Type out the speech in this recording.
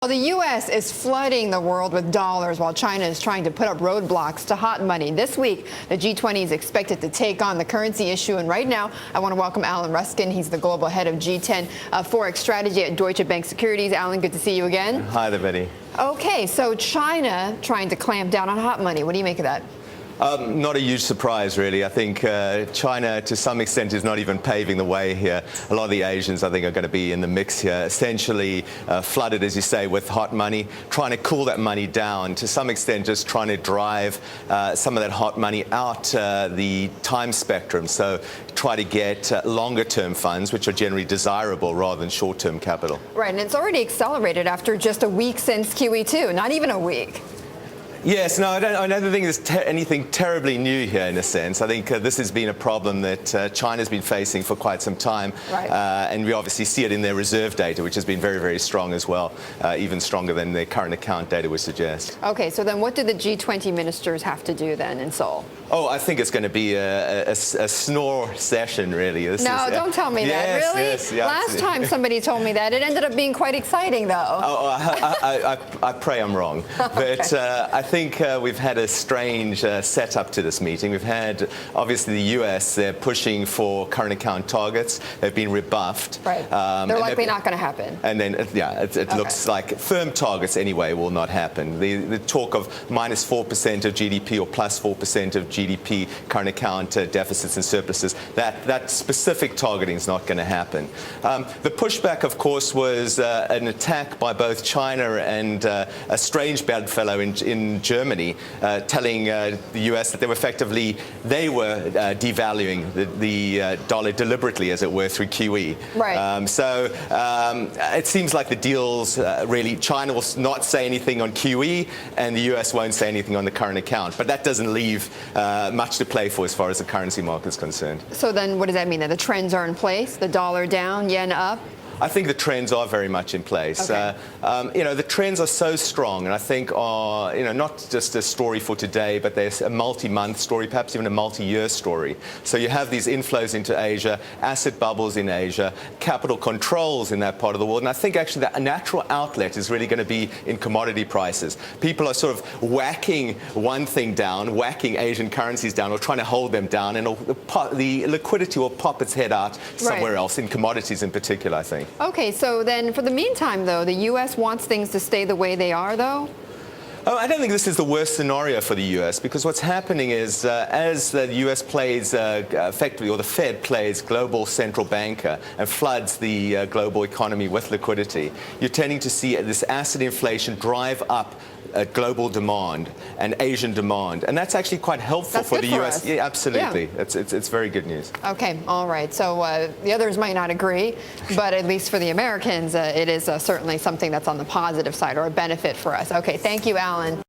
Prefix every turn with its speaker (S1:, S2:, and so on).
S1: Well, the U.S. is flooding the world with dollars while China is trying to put up roadblocks to hot money. This week, the G-20 is expected to take on the currency issue. And right now, I want to welcome Alan Ruskin. He's the global head of G10 Forex strategy at Deutsche Bank Securities. Alan, good to see you again.
S2: Hi there, Betty.
S1: Okay, so China trying to clamp down on hot money. What do you make of that?
S2: Not a huge surprise, really. I think China, to some extent, is not even paving the way here. A lot of the Asians, I think, are going to be in the mix here, essentially flooded, as you say, with hot money, trying to cool that money down, to some extent just trying to drive some of that hot money out the time spectrum. So try to get longer-term funds, which are generally desirable, rather than short-term capital.
S1: Right, and it's already accelerated after just a week since QE2, not even a week.
S2: Yes, no, I don't think there's anything terribly new here, in a sense. I think this has been a problem that China's been facing for quite some time.
S1: Right.
S2: And we obviously see it in their reserve data, which has been very, very strong as well, even stronger than their current account data would suggest.
S1: Okay, so then what do the G20 ministers have to do then in Seoul?
S2: Oh, I think it's going to be a Snore session, really.
S1: Don't tell me that. Really?
S2: Yes, yeah,
S1: Last time somebody told me that. It ended up being quite exciting, though.
S2: I pray I'm wrong.
S1: Okay.
S2: But I think we've had a strange setup to this meeting. We've had, obviously, the US, they're pushing for current account targets. They've been rebuffed.
S1: Right. They're likely not going to happen.
S2: And then, yeah, it looks like firm targets, anyway, will not happen. The talk of minus 4% of GDP or plus 4% of GDP, current account deficits and surpluses, that specific targeting is not going to happen. The pushback, of course, was an attack by both China and a strange bedfellow in Germany, telling the US that they were devaluing the dollar deliberately, as it were, through QE.
S1: Right.
S2: So it seems like the deal's really, China will not say anything on QE and the US won't say anything on the current account. But that doesn't leave much to play for as far as the currency market is concerned.
S1: So then what does that mean? That the trends are in place? The dollar down, yen up?
S2: I think the trends are very much in place.
S1: Okay.
S2: The trends are so strong, and I think are, not just a story for today, but there's a multi-month story, perhaps even a multi-year story. So you have these inflows into Asia, asset bubbles in Asia, capital controls in that part of the world, and I think actually the natural outlet is really going to be in commodity prices. People are sort of whacking one thing down, whacking Asian currencies down, or trying to hold them down, and the liquidity will pop its head out somewhere else, in commodities in particular, I think.
S1: Okay, so then for the meantime, though, the U.S. wants things to stay the way they are, though?
S2: Oh, I don't think this is the worst scenario for the U.S. because what's happening is as the U.S. plays effectively, or the Fed plays global central banker and floods the global economy with liquidity, you're tending to see this asset inflation drive up global demand and Asian demand, and that's actually quite helpful for the U.S. Yeah, absolutely. Yeah. It's very good news.
S1: Okay, all right. So the others might not agree, but at least for the Americans, it is certainly something that's on the positive side or a benefit for us. Okay, thank you, Alan.